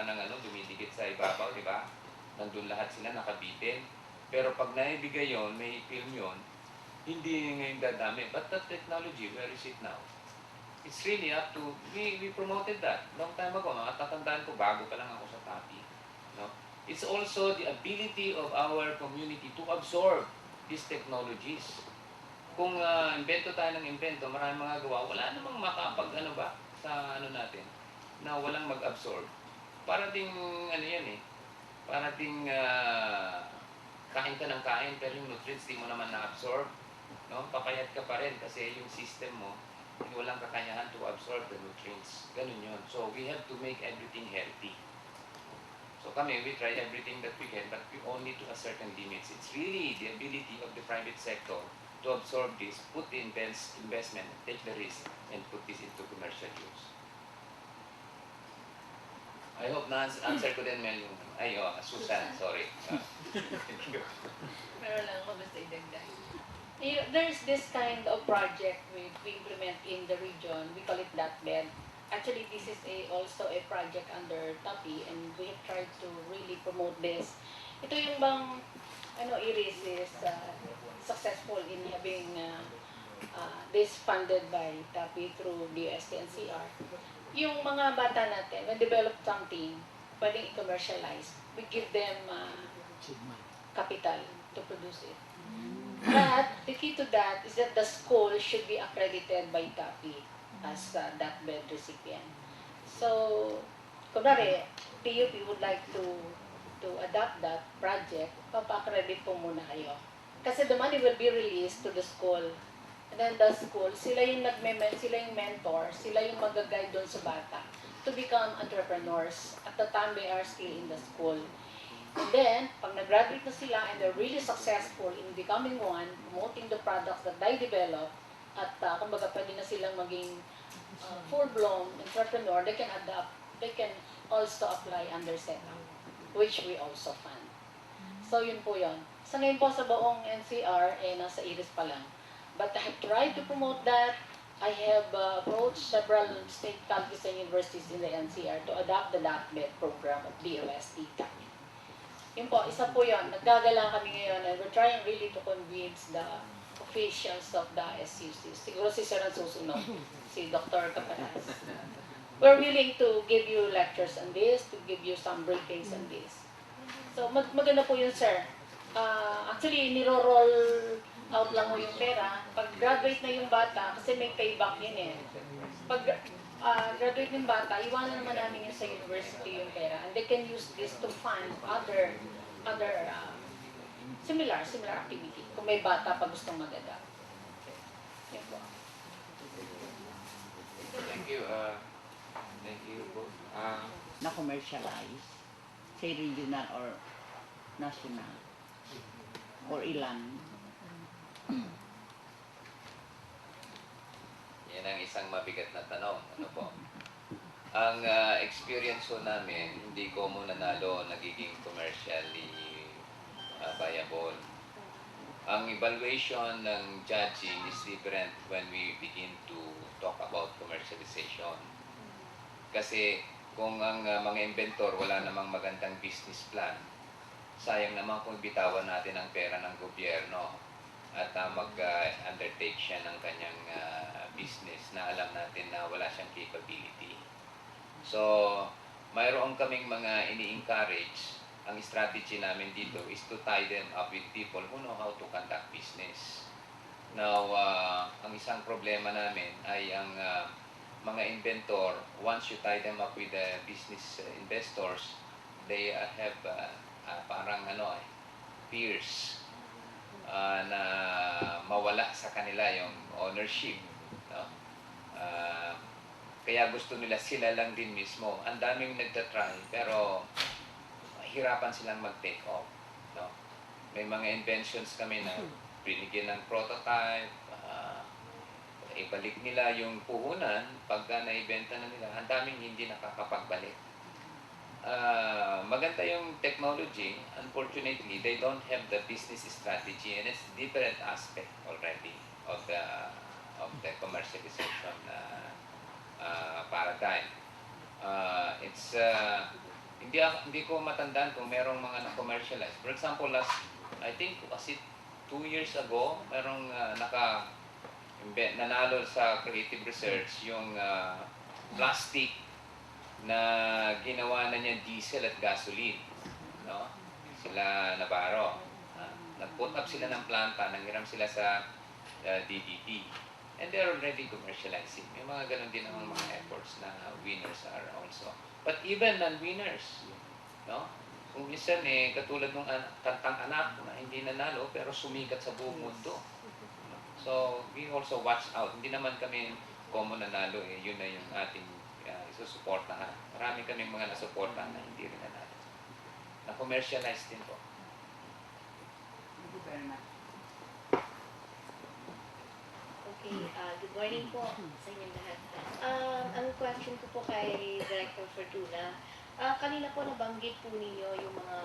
ng dumidikit sa ibabaw, di ba? Nandun lahat sila nakabitin. Pero pag naibigay yon, may film yon, hindi ngayon dadami. But that technology, where is it now? It's really up to, we promoted that long time ago. Matatandaan ko, bago pa lang ako sa TAPI. No? It's also the ability of our community to absorb these technologies. Kung invento tayo ng invento, maraming mga gawa, wala namang makapag sa natin, na walang mag-absorb. Para ding yan eh, para ding kain ka ng kain pero yung nutrients di mo naman na-absorb, no? Papayat ka pa rin kasi yung system mo walang kakayahan to absorb the nutrients. Ganun yun. So we have to make everything healthy. So kami, we try everything that we can, but we only to a certain limits. It's really the ability of the private sector to absorb this, put the investment, take the risk, and put this into commercial use. I hope na-answer ko din, Mel, yung, Susan, sorry. Meron lang ako basta idagdag. There's this kind of project we implement in the region. We call it DATBED. Actually, this is also a project under TAPI, and we have tried to really promote this. Ito yung bang Iris is successful in having this funded by TAPI through DOST and CR. Yung mga bata natin, when develop something, pwedeng i-commercialize. We give them capital to produce it. But the key to that is that the school should be accredited by TAPI as DATBED recipient. So, kunwari, PUP would like to adopt that project, papa-accredit po muna kayo. Kasi the money will be released to the school. And then the school, sila yung sila yung mentor, sila yung mag-guide doon sa bata to become entrepreneurs at the time they are still in the school. And then, pag nag-graduate na sila and they're really successful in becoming one, promoting the products that they develop, at kumbaga pwede na silang maging full-blown entrepreneur, they can also apply under SETAM, which we also fund. So, yun po yun. Sa ngayon po sa buong NCR, nasa IRIS pa lang. But I have tried to promote that. I have approached several state colleges and universities in the NCR to adopt the DATBED program of DOST. Yun po, isa po yun. Naggagalang kami ngayon and we're trying really to convince the officials of the SUC. Siguro si Sir ang susunod, si Dr. Caparas. We're willing to give you lectures on this, to give you some briefings on this. So, maganda po yun, sir. Actually, niro-roll out lang mo yung pera. Pag graduate na yung bata, kasi may payback yun eh. Pag graduate ng bata, iwanan naman namin yun sa university yung pera. And they can use this to fund other similar activity. Kung may bata pa gustong mag-adapt. Yan po. Thank you. Thank you both. Na-commercialize, say regional or national, or ilan. Yan ang isang mabigat na tanong. Ano po? Ang experience ko namin, hindi ko mo nanalo nagiging commercially viable. Ang evaluation ng judging is different when we begin to talk about commercialization. Kasi kung ang mga inventor wala namang magandang business plan, sayang naman kung bitawan natin ang pera ng gobyerno at mag-undertake siya ng kanyang business na alam natin na wala siyang capability. So, mayroon kaming mga ini-encourage. Ang strategy namin dito is to tie them up with people who know how to conduct business. Now, ang isang problema namin ay ang mga inventor, once you tie them up with the business investors, they have parang fears na mawala sa kanila yung ownership. No? Kaya gusto nila sila lang din mismo. Ang daming nagtatry, pero hirapan silang mag-take off. No? May mga inventions kami na binigyan ng prototype, ibalik nila yung puhunan, pagka naibenta na nila, ang daming hindi nakakapagbalik. Maganda yung technology. Unfortunately, they don't have the business strategy and it's different aspect already of the commercialization paradigm. It's hindi ko matandaan kung merong mga na-commercialize. For example, I think, was it 2 years ago, merong nanalo sa creative research yung plastic na ginawa na niya diesel at gasoline. No? Sila Navarro. Nag-put up sila ng planta, nanghiram sila sa DDT. And they're already commercializing. May mga ganun din ang mga efforts na winners are also. But even non-winners, no? Kung minsan katulad ng kantang anak na hindi nanalo pero sumikat sa buong mundo. So, we also watch out. Hindi naman kami common nanalo yun na yung ating isusuportahan. Marami kaming mga nasuportahan na hindi rin nanalo. Na-commercialize din po. Thank you very much. Okay, good morning po sa inyong lahat. Ang question ko po kay Director Fortuna, kanina po nabanggit po ninyo yung mga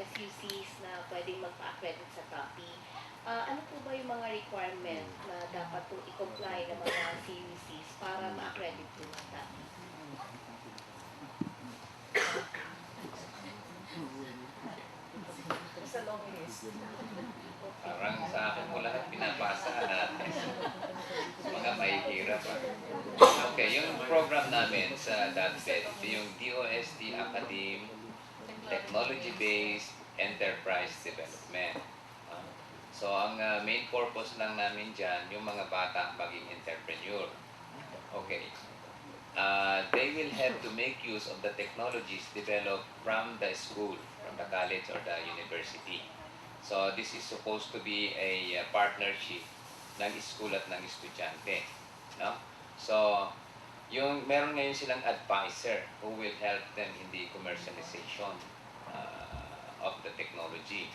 SUCs na pwedeng magpa-accredit sa TAPI. Ano po ba yung mga requirement na dapat po i-comply ng mga CUCs para ma-accredit po ng TAPI? Sa long list. Parang sa akin mo lahat pinapasa natin. Mga mahihirap. Okay, yung program namin sa DATBED, ito yung DOST Academe Technology-Based Enterprise Development. So, ang main purpose lang namin dyan, yung mga bata maging entrepreneur. Okay. They will have to make use of the technologies developed from the school, from the college or the university. So, this is supposed to be a partnership ng school at ng estudyante. No? So, meron ngayon silang advisor who will help them in the commercialization of the technology.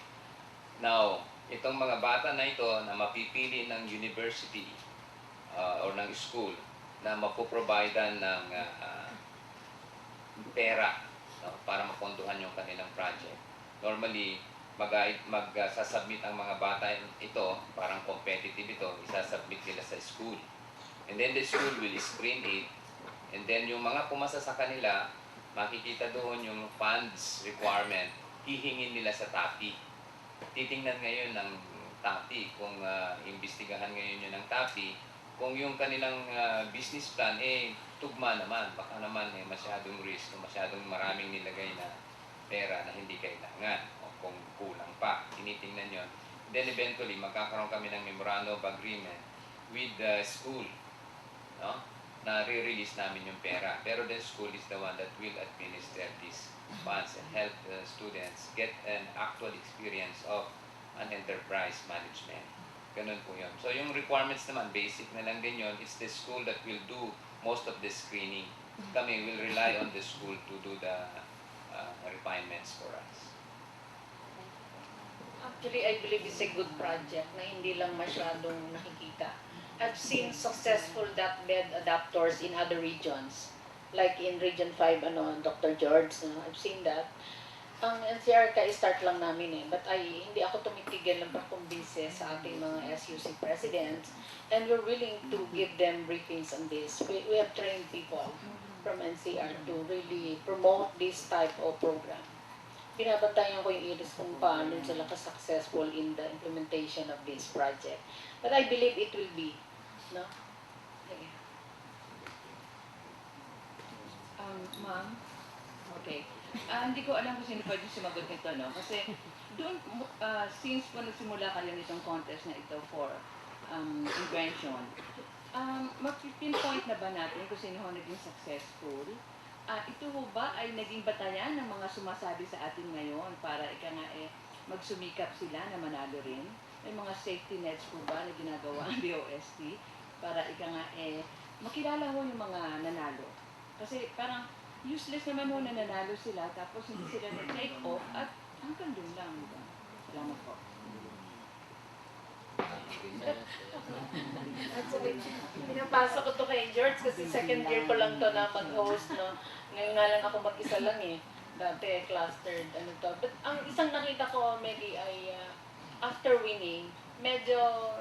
Now, itong mga bata na ito na mapipili ng university or ng school na mapoprovidean ng pera, no, para mapondohan yung kanilang project. Normally, magsasubmit ang mga bata ito, parang competitive ito, isasubmit nila sa school. And then the school will screen it, and then yung mga pumasa sa kanila, makikita doon yung funds requirement, hihingin nila sa TAPI. Titingnan ngayon ng TAPI, kung imbestigahan ngayon yun ng TAPI, kung yung kanilang business plan, tugma naman, baka naman masyadong risk, masyadong maraming nilagay na pera na hindi kailangan, o kung kulang pa, tinitingnan yun. Then eventually, magkakaroon kami ng memorandum of agreement with the school, no? Na re-release namin yung pera. Pero the school is the one that will administer these funds and help the students get an actual experience of an enterprise management. Ganun po yun. So yung requirements naman, basic na lang din yun. It's the school that will do most of the screening. Kami will rely on the school to do the refinements for us. Actually, I believe it's a good project na hindi lang masyadong nakikita. I've seen successful DATBED adapters in other regions. Like in Region 5, Dr. George, I've seen that. Ang NCR ka-start lang namin but hindi ako tumitigil ng pagkumbinse sa ating mga SUC presidents, and we're willing to give them briefings on this. We have trained people from NCR to really promote this type of program. Binabantayan ko yung IRIS kung paano sila ka-successful in the implementation of this project. But I believe it will be, no? Okay. Ma'am, okay. Hindi ko alam kung sino pwede sumagot nito, no? Kasi doon, since po nagsimula kayo nitong contest na ito for invention, mag-pinpoint na ba natin kung sino ho naging successful? Ito ho ba ay naging batayan ng mga sumasabi sa atin ngayon para magsumikap sila na manalo rin? May mga safety nets po ba na ginagawa ang DOST para makilala ho yung mga nanalo? Kasi parang useless naman ho na nanalo sila tapos hindi sila na-take off at hanggang doon lang. Diba? Salamat po. Pinapasa ko to kay George kasi second year ko lang to na mag-host, no? Ngayon nga lang ako mag-isa lang Dati clustered, But ang isang nakita ko, Mary, ay after winning, medyo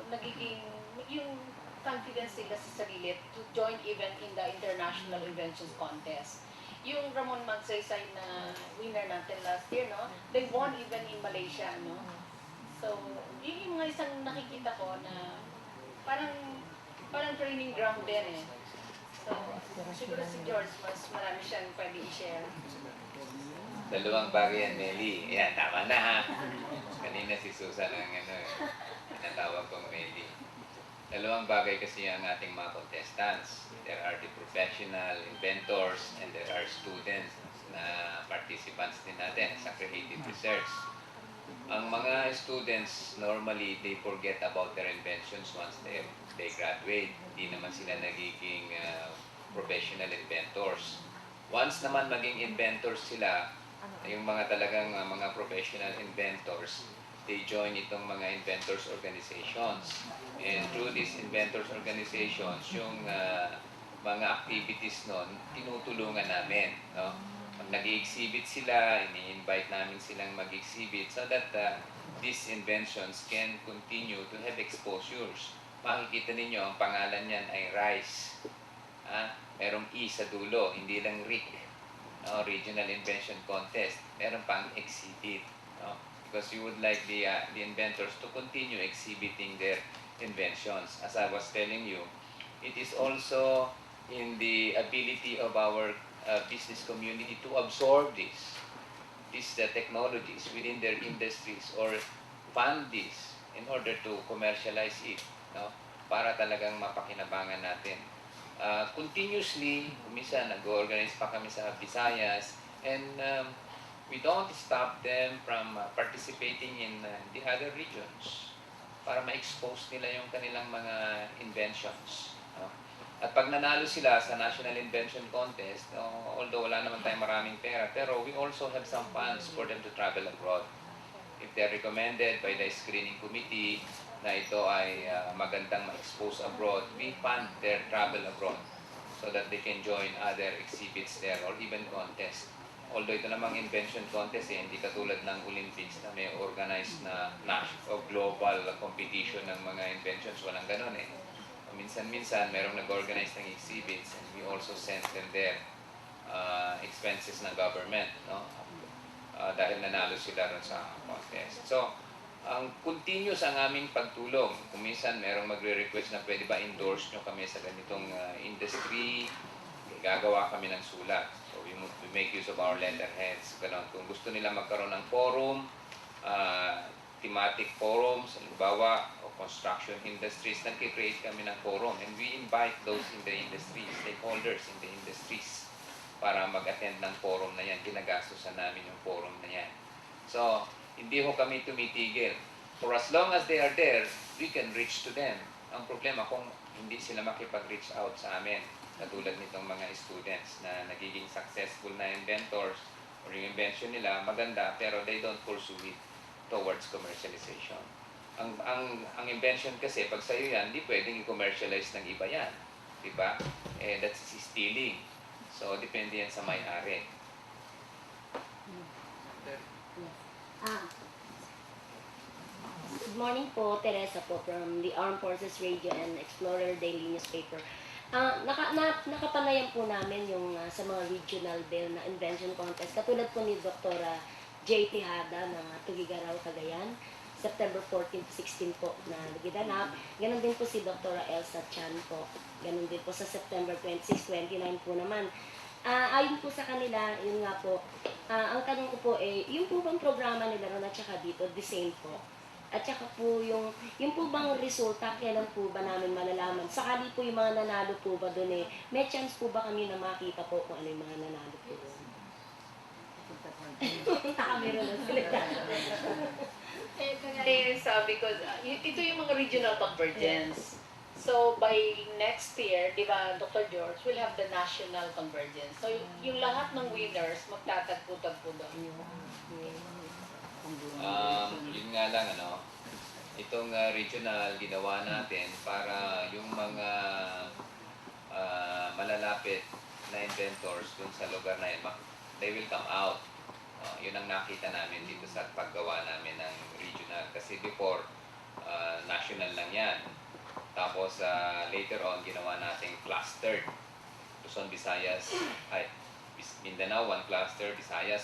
nagiging yung confidence nila sa sarili to join even in the International Inventions Contest. yung Ramon Magsaysay na winner natin last year, no? They won even in Malaysia, no? So, yun yung mga isang nakikita ko na parang training ground din eh. So, siguro si George, mas marami siyang pwede i-share. Dalawang bagay yan, Meli. Yan, tama na ha. Kanina si Susan ang natawag kong Meli. Dalawang bagay kasi ang ating mga contestants. There are the professional inventors and there are students na participants din natin sa creative research. Ang mga students, normally, they forget about their inventions once they graduate. Hindi naman sila nagiging professional inventors. Once naman maging inventors sila, yung mga talagang mga professional inventors, they join itong mga inventors organizations. And through these inventors organizations, yung mga activities nun, tinutulungan namin. No? Pag nag-exhibit sila, ini-invite namin silang mag-exhibit so that these inventions can continue to have exposures. Makikita ninyo, ang pangalan niyan ay RISE. Merong E sa dulo, hindi lang RIC. No? Regional Invention Contest. Meron pang exhibit. No? Because you would like the inventors to continue exhibiting their inventions. As I was telling you, it is also in the ability of our business community to absorb these technologies within their industries or fund this in order to commercialize it, no? Para talagang mapakinabangan natin. Continuously, minsan nag-organize pa kami sa Visayas and we don't stop them from participating in the other regions para ma-expose nila yung kanilang mga inventions. No? At pag nanalo sila sa National Invention Contest, although wala naman tayong maraming pera, pero we also have some funds for them to travel abroad. If they're recommended by the screening committee na ito ay magandang ma-expose abroad, we fund their travel abroad so that they can join other exhibits there or even contests. Although ito namang invention contest hindi katulad ng Olympics na may organized na national o global competition ng mga inventions, walang ganun eh. Minsan-minsan, merong nag-organize ng exhibits and we also send them their expenses ng government, no? Dahil nanalo sila rin sa contest. So, ang continuous ang aming pagtulong. Kung minsan, merong magre-request na pwede ba endorse nyo kami sa ganitong industry, gagawa kami ng sulat. So, we make use of our letterheads. Ganon. Kung gusto nila magkaroon ng forum, thematic forums, halimbawa, construction industries, nag-create kami ng forum and we invite those in the industry, stakeholders in the industries para mag-attend ng forum na yan. Ginagastosan namin yung forum na yan. So, hindi ho kami tumitigil. For as long as they are there, we can reach to them. Ang problema kung hindi sila makipag-reach out sa amin, katulad nitong mga students na nagiging successful na inventors or yung invention nila maganda pero they don't pursue it towards commercialization. Ang invention kasi, pag sa'yo yan, hindi pwedeng i-commercialize ng iba yan. Diba? That's stealing. So, depende yan sa may-ari. Good morning po, Teresa po from the Armed Forces Radio and Explorer Daily Newspaper. Nakapanayan po namin yung sa mga regional bill na invention contest. Katulad po ni Dr. J. Tejada ng Tugigaraw, Cagayan. September 14 to 16 po na nagiganap. Ganon din po si Dr. Elsa Chan po. Ganon din po sa September 26, 29 po naman. Ayon po sa kanila, yun nga po, ang tanong ko po yung po bang programa nila ron at saka dito, the same po. At saka po yung po bang resulta, kailan po ba namin malalaman? Sakali po yung mga nanalo po ba doon may chance po ba kami na makita po kung ano yung mga nanalo po doon? Nakamero na sila. Kaya sabi ko, ito yung mga regional convergence. So, by next year, di ba, Dr. George, we'll have the national convergence. So, yung lahat ng winners, magtatagpo-tagpo doon. Yun nga lang, itong regional ginawa natin para yung mga malalapit na inventors dun sa lugar na yun, they will come out. Yun ang nakita namin dito sa paggawa namin ng regional. Kasi before, national lang yan. Tapos later on, ginawa nating clustered. Luzon, Visayas, Mindanao, one cluster, Visayas,